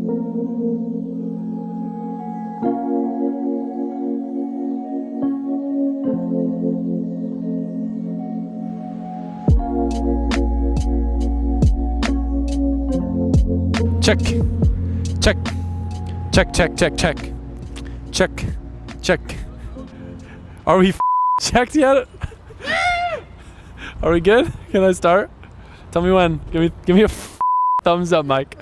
Check. Check. Check, check, check, check. Check. Check. Are we checked yet? Are we good? Can I start? Tell me when. Give me a thumbs up, Mike.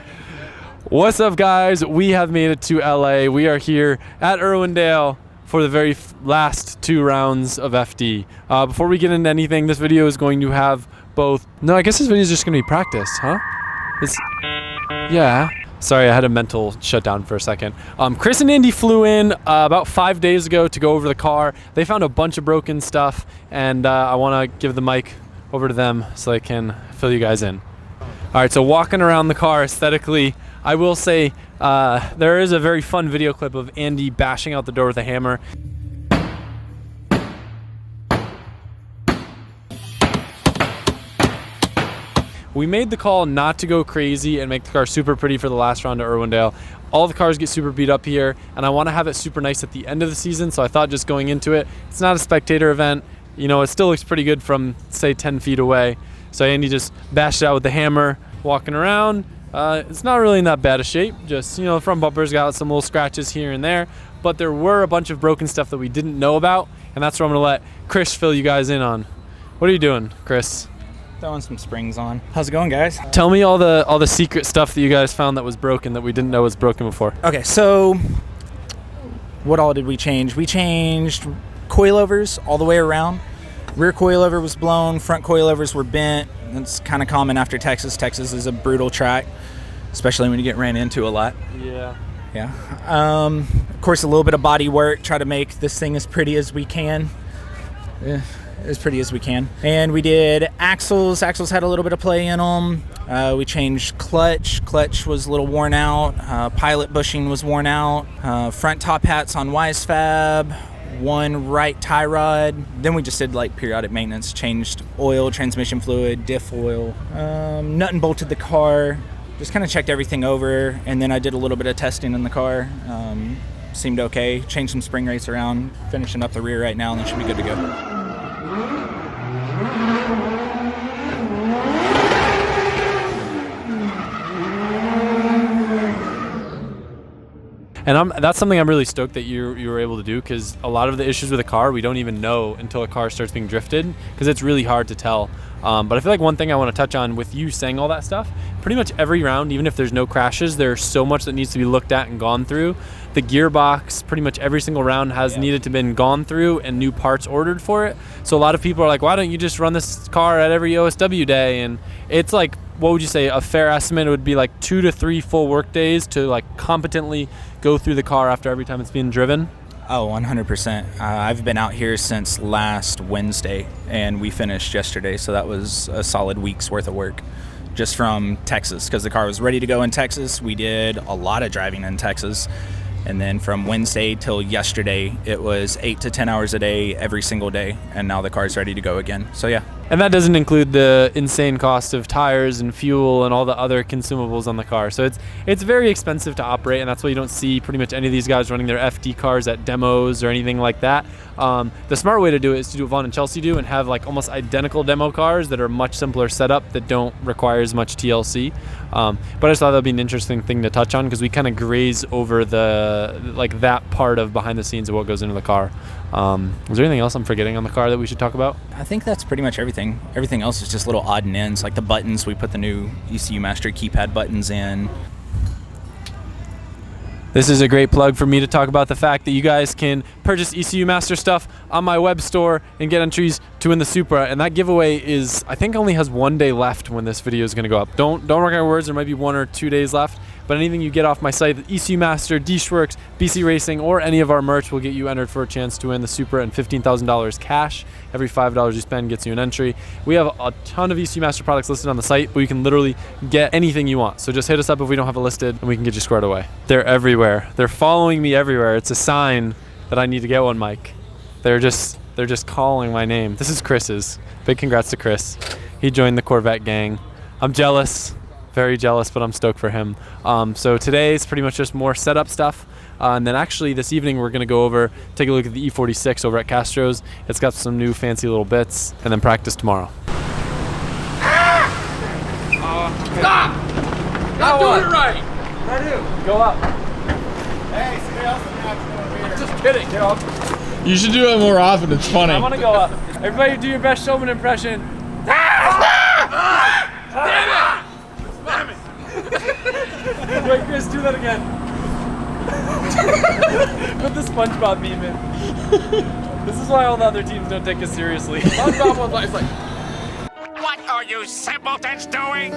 What's up, guys? We have made it to LA. We are here at Irwindale for the very last 2 rounds of FD. Before we get into anything, this video is going to have both... No, I guess this video is just going to be practice, huh? Yeah. Sorry, I had a mental shutdown for a second. Chris and Andy flew in about 5 days ago to go over the car. They found a bunch of broken stuff, and I want to give the mic over to them so they can fill you guys in. All right, so walking around the car aesthetically, I will say there is a very fun video clip of Andy bashing out the door with a hammer. We made the call not to go crazy and make the car super pretty for the last round of Irwindale. All the cars get super beat up here, and I want to have it super nice at the end of the season, so I thought just going into it, it's not a spectator event. You know, it still looks pretty good from, say, 10 feet away. So Andy just bashed it out with the hammer, walking around. It's not really in that bad a shape. Just, you know, the front bumper's got some little scratches here and there, but there were a bunch of broken stuff that we didn't know about, and that's what I'm going to let Chris fill you guys in on. What are you doing, Chris? Throwing some springs on. How's it going, guys? Tell me all the secret stuff that you guys found that was broken that we didn't know was broken before. Okay, so what all did we change? We changed coilovers all the way around. Rear coilover was blown, front coilovers were bent. That's kind of common after Texas. Texas is a brutal track, especially when you get ran into a lot. Yeah. Yeah. Of course, a little bit of body work. Try to make this thing as pretty as we can. Yeah. As pretty as we can. And we did axles. Axles had a little bit of play in them. We changed clutch. Clutch was a little worn out. Pilot bushing was worn out. Front top hats on Wisefab. 1 right tie rod. Then we just did like periodic maintenance. Changed oil, transmission fluid, diff oil. Nut and bolted the car. Just kind of checked everything over. And then I did a little bit of testing in the car. Seemed okay. Changed some spring rates around. Finishing up the rear right now, and then should be good to go. And that's something I'm really stoked that you were able to do, because a lot of the issues with a car we don't even know until a car starts being drifted, because it's really hard to tell. But I feel like one thing I want to touch on with you saying all that stuff, pretty much every round, even if there's no crashes, there's so much that needs to be looked at and gone through. The gearbox, pretty much every single round has needed to been gone through and new parts ordered for it. So a lot of people are like, why don't you just run this car at every OSW day? And it's like, what would you say, a fair estimate would be like 2 to 3 full work days to like competently go through the car after every time it's being driven? Oh, 100%. I've been out here since last Wednesday, and we finished yesterday, so that was a solid week's worth of work just from Texas, because the car was ready to go in Texas. We did a lot of driving in Texas, and then from Wednesday till yesterday, it was 8 to 10 hours a day every single day, and now the car's ready to go again. So yeah. And that doesn't include the insane cost of tires and fuel and all the other consumables on the car. So it's very expensive to operate, and that's why you don't see pretty much any of these guys running their FD cars at demos or anything like that. The smart way to do it is to do what Vaughn and Chelsea do and have like almost identical demo cars that are much simpler setup that don't require as much TLC. But I just thought that'd be an interesting thing to touch on, because we kind of graze over that part of behind the scenes of what goes into the car. Was there anything else I'm forgetting on the car that we should talk about? I think that's pretty much everything. Everything else is just little odd and ends, like the buttons. We put the new ECU Master keypad buttons in. This is a great plug for me to talk about the fact that you guys can purchase ECU Master stuff on my web store and get entries to win the Supra. And that giveaway is, I think, only has 1 day left when this video is going to go up. Don't mark my words, there might be 1 or 2 days left. But anything you get off my site, the ECU Master, Dishworks, BC Racing, or any of our merch will get you entered for a chance to win the Supra and $15,000 cash. Every $5 you spend gets you an entry. We have a ton of ECU Master products listed on the site, but you can literally get anything you want. So just hit us up if we don't have it listed, and we can get you squared away. They're everywhere. They're following me everywhere. It's a sign that I need to get one, Mike. They're just calling my name. This is Chris's. Big congrats to Chris. He joined the Corvette gang. I'm jealous. Very jealous, but I'm stoked for him. So today is pretty much just more setup stuff. And then actually this evening we're going to go over, take a look at the E46 over at Castro's. It's got some new fancy little bits, and then practice tomorrow. Stop! Not doing it right! What do I do? Go up. Hey, somebody else in the house over here. I'm just kidding. Get up. You should do it more often. It's funny. I want to go up. Everybody do your best showman impression. Damn it! Wait, Chris, do that again. Put the SpongeBob meme in. This is why all the other teams don't take us seriously. SpongeBob was like, What are you simpletons doing?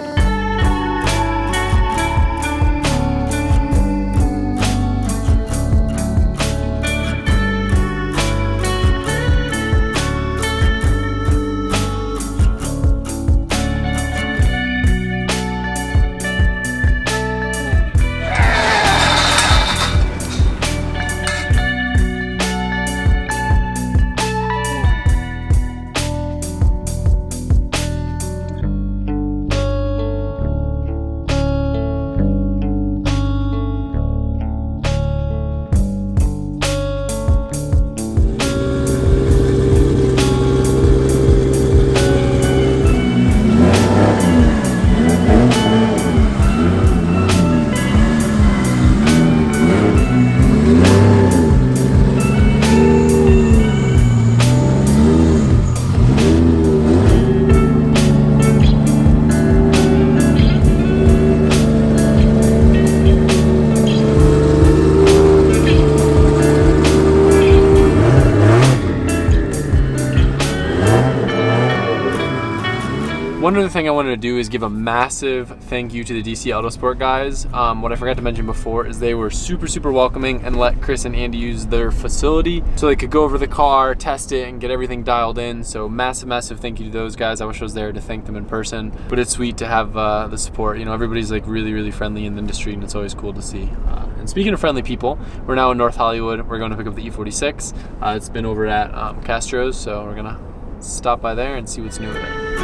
One other thing I wanted to do is give a massive thank you to the DC Autosport guys. What I forgot to mention before is they were super welcoming and let Chris and Andy use their facility so they could go over the car, test it, and get everything dialed in. So massive thank you to those guys. I wish I was there to thank them in person, but it's sweet to have the support. You know, everybody's like really friendly in the industry, and it's always cool to see. And speaking of friendly people, we're now in North Hollywood. We're going to pick up the E46. It's been over at Castro's, so we're gonna stop by there and see what's new with it.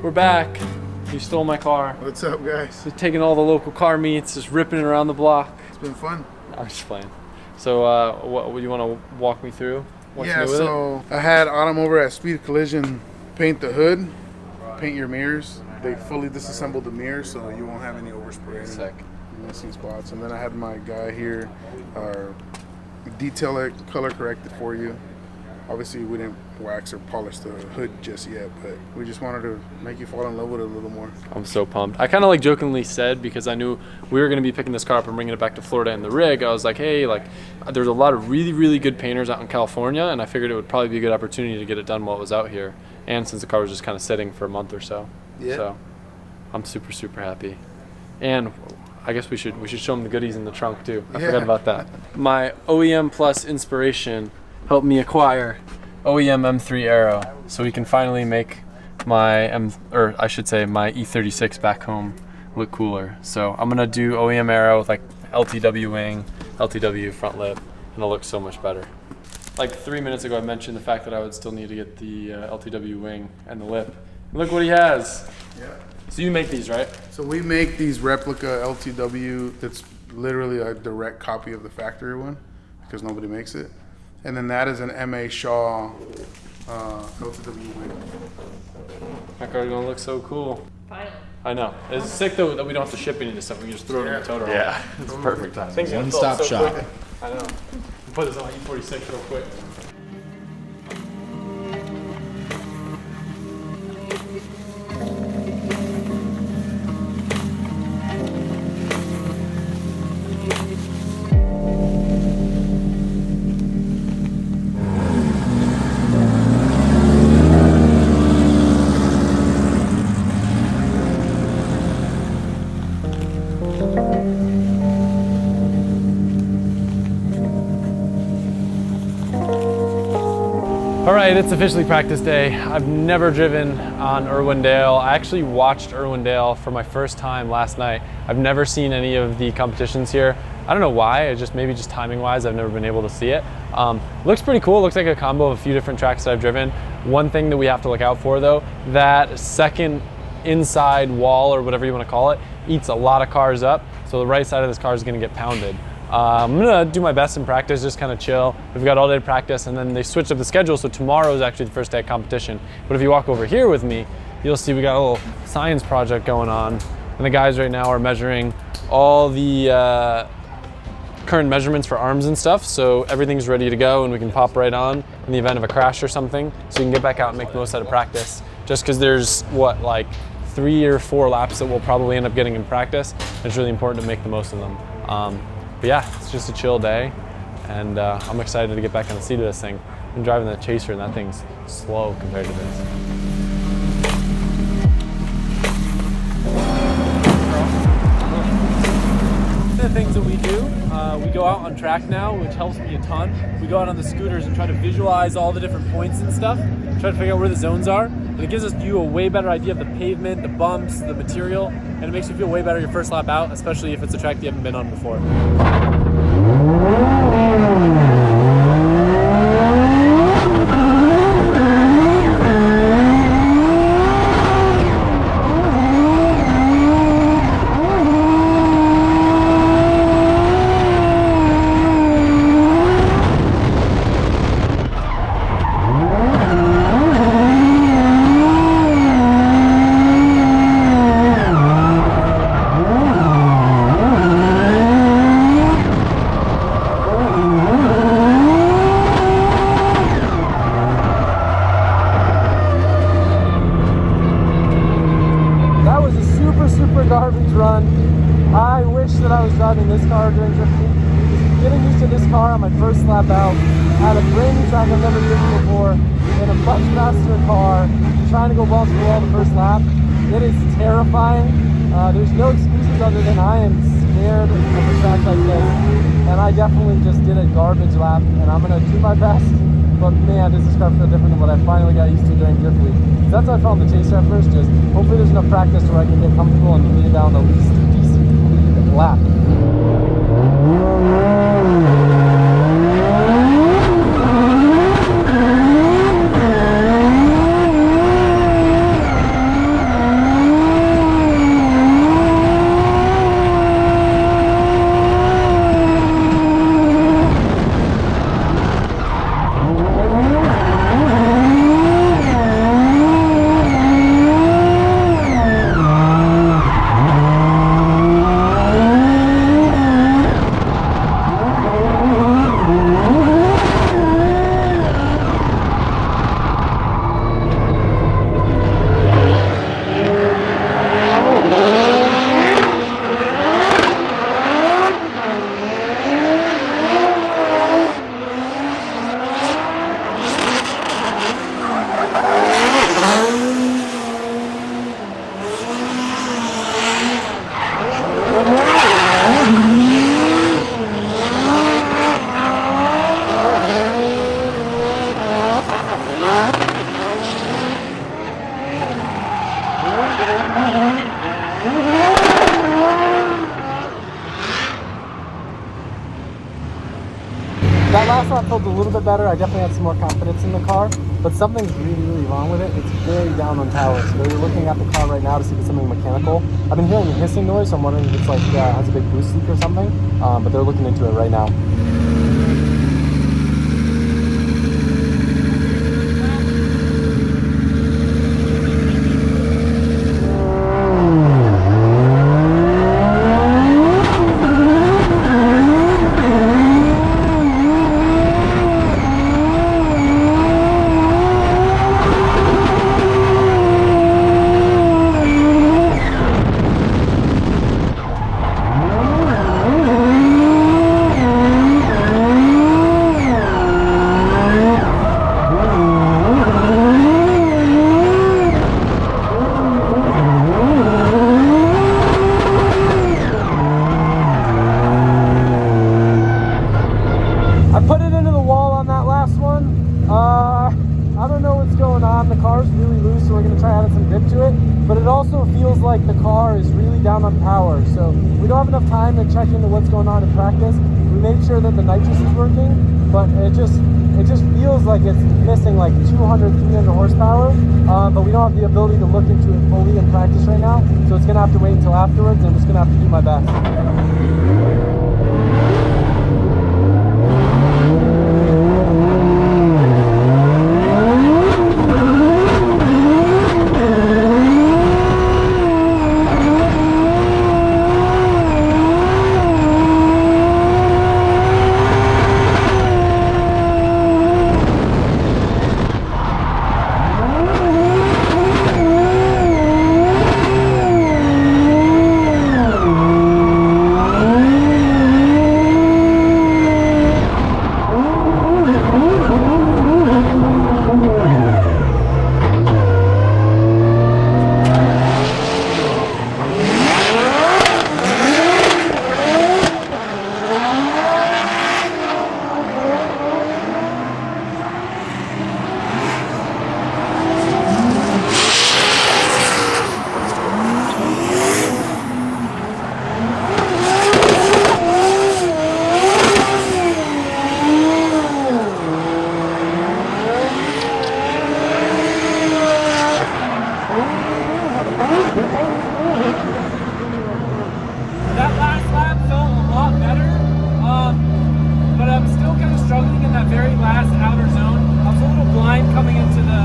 We're back. You stole my car. What's up, guys? Just taking all the local car meets, just ripping it around the block. It's been fun. I'm just playing. So, what do you want to walk me through? What's new with so I had Autumn over at Speed Collision paint the hood, paint your mirrors. They fully disassembled the mirrors, so you won't have any overspray. Sick. Missing spots. And then I had my guy here detail it, color correct it for you. Obviously, we didn't wax or polish the hood just yet, but we just wanted to make you fall in love with it a little more. I'm so pumped. I kind of like jokingly said, because I knew we were going to be picking this car up and bringing it back to Florida in the rig, I was like, hey, like, there's a lot of really good painters out in California, and I figured it would probably be a good opportunity to get it done while it was out here. And since the car was just kind of sitting for a month or so. Yeah. So I'm super happy. And I guess we should show them the goodies in the trunk too. I forgot about that. My OEM Plus inspiration helped me acquire OEM M3 Aero, so we can finally make my my E36 back home look cooler. So I'm gonna do OEM Aero with like LTW wing, LTW front lip, and it'll look so much better. Like 3 minutes ago, I mentioned the fact that I would still need to get the LTW wing and the lip. And look what he has. Yeah. So you make these, right? So we make these replica LTW that's literally a direct copy of the factory one because nobody makes it. And then that is an M.A. Shaw LTW wing. My car's gonna look so cool. Finally. I know. It's sick though that we don't have to ship any of this stuff. We can just throw it in the toter. Yeah, it's perfect time. Things gonna One-stop fill up so shop. quick. I know. Put this on E46 real quick. All right, it's officially practice day. I've never driven on Irwindale. I actually watched Irwindale for my first time last night. I've never seen any of the competitions here. I don't know why, maybe just timing wise, I've never been able to see it. Looks pretty cool. Looks like a combo of a few different tracks that I've driven. One thing that we have to look out for though, that second inside wall or whatever you want to call it, eats a lot of cars up. So the right side of this car is going to get pounded. I'm gonna do my best in practice, just kind of chill. We've got all day to practice, and then they switched up the schedule, so tomorrow is actually the first day of competition. But if you walk over here with me, you'll see we got a little science project going on, and the guys right now are measuring all the current measurements for arms and stuff, so everything's ready to go, and we can pop right on in the event of a crash or something, so you can get back out and make the most out of practice. Just because there's, what, like 3 or 4 laps that we'll probably end up getting in practice, it's really important to make the most of them. But yeah, it's just a chill day, and I'm excited to get back on the seat of this thing. I've been driving the Chaser, and that thing's slow compared to this. The things that we do, we go out on track now, which helps me a ton. We go out on the scooters and try to visualize all the different points and stuff, try to figure out where the zones are, and it gives you a way better idea of the pavement, the bumps, the material, and it makes you feel way better your first lap out, especially if it's a track that you haven't been on before. Garbage run. I wish that I was driving this car during drifting. Getting used to this car on my first lap out, at a brand new track I've never driven before, in a much faster car, trying to go balls to the wall the first lap. It is terrifying. There's no excuses other than I am scared of a track like this. And I definitely just did a garbage lap, and I'm going to do my best. But man, does this car feel different than what I finally got used to during drift week. So that's how I found the Chaser at first, just hopefully there's enough practice where I can get comfortable and lead down the least decent lead lap. That last lap felt a little bit better. I definitely had some more confidence in the car, but something's really wrong with it. It's very down on power. So they're looking at the car right now to see if it's something mechanical. I've been hearing a hissing noise, so I'm wondering if it's like has a big boost leak or something. But they're looking into it right now. really down on power. So we don't have enough time to check into what's going on in practice. We made sure that the nitrous is working, but it just feels like it's missing like 200, 300 horsepower. But we don't have the ability to look into it fully in practice right now. So it's gonna have to wait until afterwards, and I'm just gonna have to do my best. That last lap felt a lot better, but I'm still kind of struggling in that very last outer zone. I was a little blind coming into the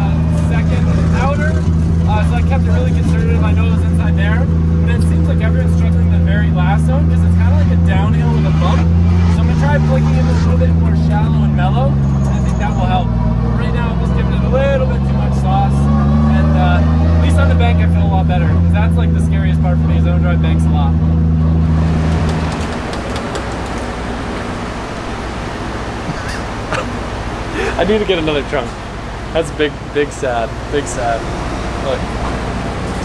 second outer, so I kept it really conservative. I know it was inside there, but it seems like everyone's struggling in the very last zone because it's kind of like a downhill with a bump. So I'm going to try flicking it a little bit more shallow and mellow, and I think that will help. But right now I'm just giving it a little bit too much sauce, and at least on the bank I feel a lot better, because that's like the scariest part for me, is I don't drive banks a lot. I need to get another trunk. That's big sad. Look,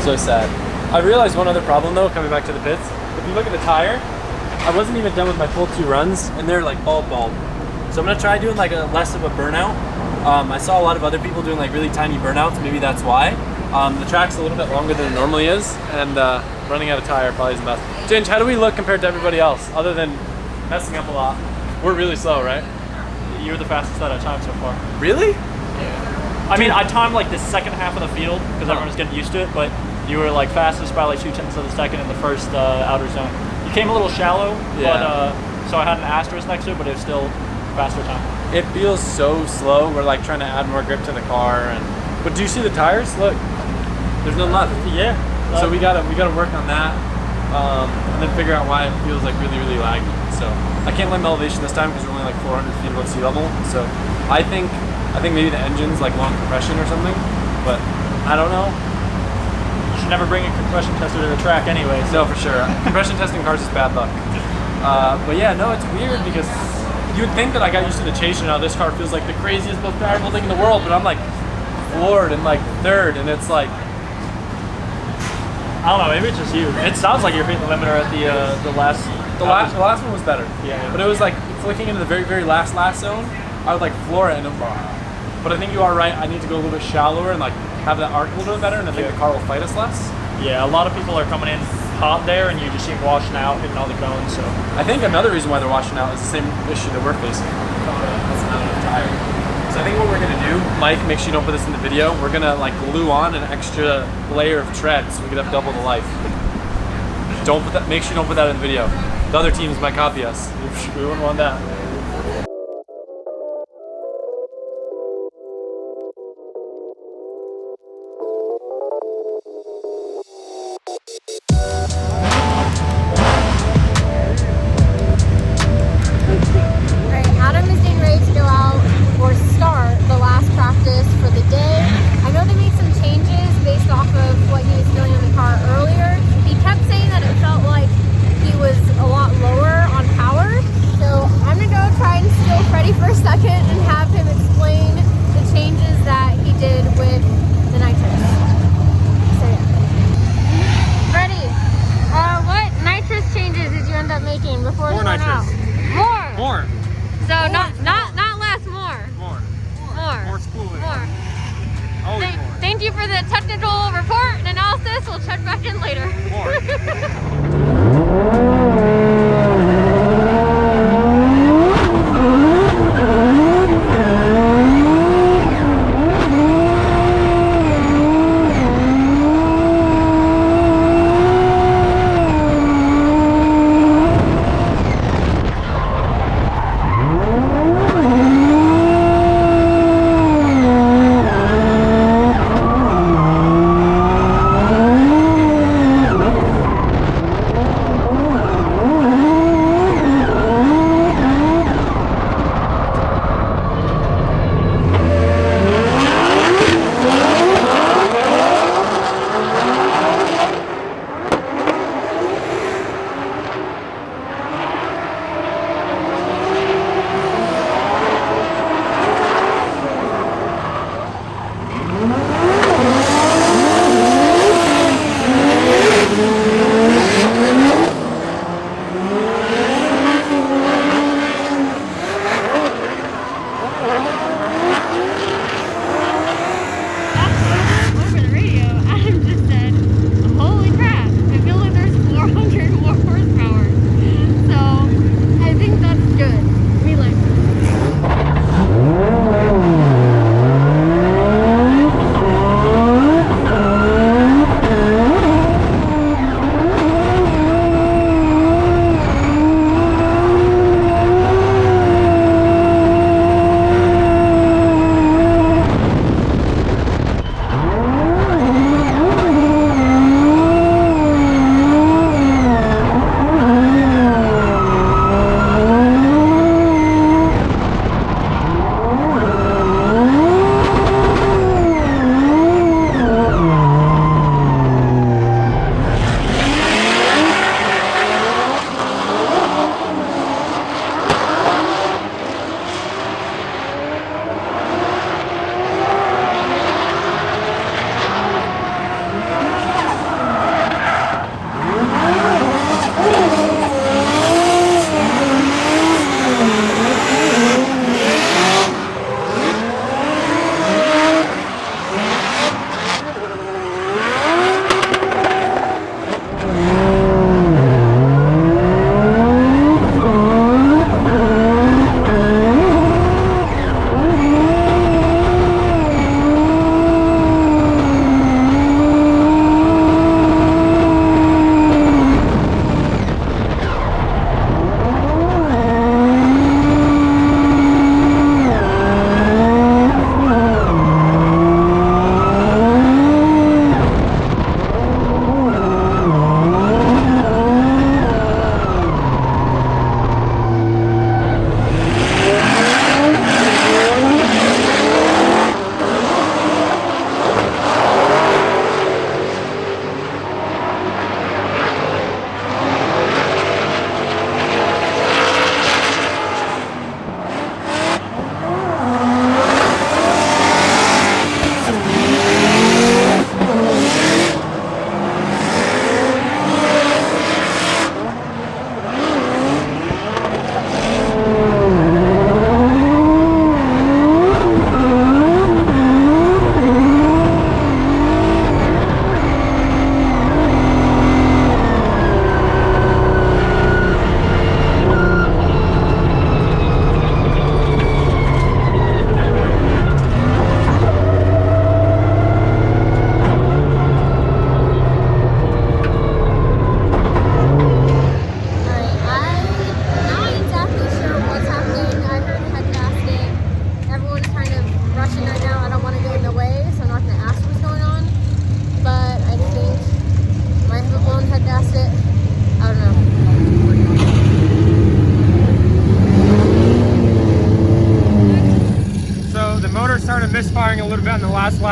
so sad. I realized one other problem though, coming back to the pits. If you look at the tire, I wasn't even done with my full 2 runs, and they're like bulb. So I'm gonna try doing like a less of a burnout. I saw a lot of other people doing like really tiny burnouts. Maybe that's why. The track's a little bit longer than it normally is, and running out of tire probably isn't best. Ginge, how do we look compared to everybody else, other than messing up a lot? We're really slow, right? You're the fastest that I've timed so far. Really? I mean, I timed like the second half of the field because everyone's getting used to it, but you were like fastest by like 0.2 of a second in the first outer zone. You came a little shallow, but so I had an asterisk next to it, but it was still faster time. It feels so slow. We're like trying to add more grip to the car, but do you see the tires? Look, there's none left. Yeah. So we gotta work on that, and then figure out why it feels like really laggy. So I can't blame the elevation this time because we're only like 400 feet above sea level. So I think maybe the engine's like long compression or something, but I don't know. You should never bring a compression tester to the track anyway. So. No, for sure. Compression testing cars is bad luck. But yeah, no, it's weird because you would think that I got used to the chase, and now this car feels like the craziest, most powerful thing in the world, but I'm like floored and like third, and it's like, I don't know, maybe it's just you. It sounds like you're hitting the limiter at the last. The last one was better. Yeah. But it was like flicking into the very last zone. I would like floor it, but I think you are right. I need to go a little bit shallower and like have that arc a little bit better, and I think the car will fight us less. Yeah, a lot of people are coming in hot there, and you just see them washing out, hitting all the cones. So I think another reason why they're washing out is the same issue that we're facing. That's not enough tire. So I think what we're gonna do, Mike, make sure you don't put this in the video. We're gonna like glue on an extra layer of tread so we can have double the life. Don't put that. Make sure you don't put that in the video. The other teams might copy us. We wouldn't want that. a lot lower on power. So I'm gonna go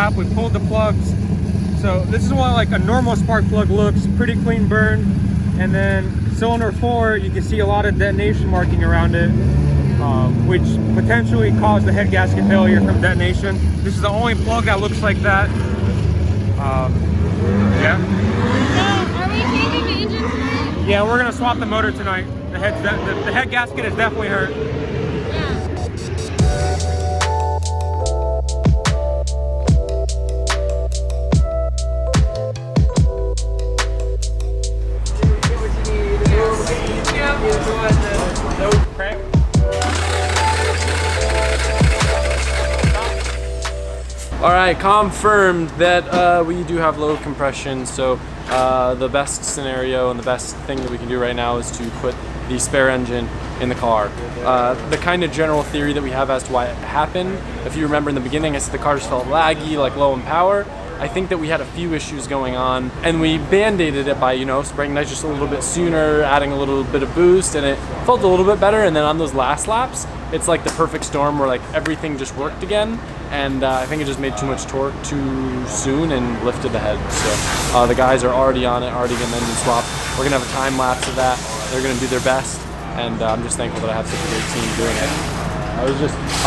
lap, we pulled the plugs. So this is what like a normal spark plug looks, pretty clean burn. And then cylinder 4, you can see a lot of detonation marking around it, which potentially caused the head gasket failure from detonation. This is the only plug that looks like that. Yeah. So, are we changing the engine tonight? Yeah, we're gonna swap the motor tonight. The head gasket is definitely hurt. All right, confirmed that we do have low compression, so the best scenario and the best thing that we can do right now is to put the spare engine in the car. The kind of general theory that we have as to why it happened, if you remember in the beginning, I said the car just felt laggy, like low in power. I think that we had a few issues going on, and we band-aided it by, you know, spraying nitrous a little bit sooner, adding a little bit of boost, and it felt a little bit better. And then on those last laps, it's like the perfect storm where like everything just worked again. And I think it just made too much torque too soon and lifted the head. So the guys are already on it, already getting the engine swap. We're gonna have a time lapse of that. They're gonna do their best, and I'm just thankful that I have such a great team doing it. I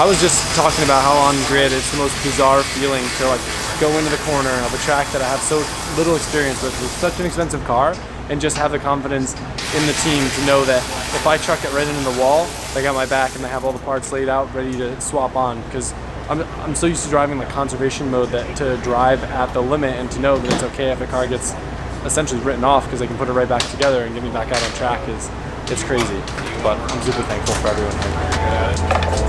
was just talking about how on grid it's the most bizarre feeling to like go into the corner of a track that I have so little experience with such an expensive car, and just have the confidence in the team to know that if I chuck it right into the wall, they got my back and they have all the parts laid out ready to swap on. Because I'm so used to driving like conservation mode that to drive at the limit and to know that it's okay if a car gets essentially written off because they can put it right back together and get me back out on track it's crazy. But I'm super thankful for everyone here.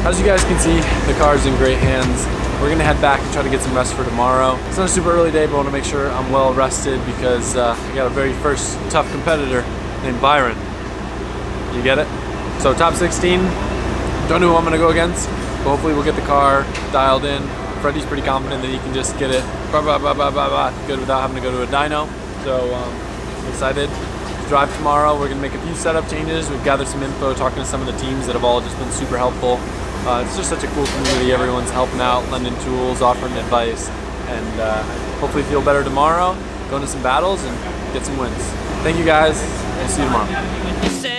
As you guys can see, the car's in great hands. We're gonna head back and try to get some rest for tomorrow. It's not a super early day, but I wanna make sure I'm well rested because I got a very first tough competitor named Byron. You get it? So top 16, don't know who I'm gonna go against, but hopefully we'll get the car dialed in. Freddie's pretty confident that he can just get it good without having to go to a dyno. So I'm excited to drive tomorrow. We're gonna make a few setup changes. We've gathered some info, talking to some of the teams that have all just been super helpful. It's just such a cool community. Everyone's helping out, lending tools, offering advice, and hopefully feel better tomorrow, go into some battles and get some wins. Thank you guys, and see you tomorrow.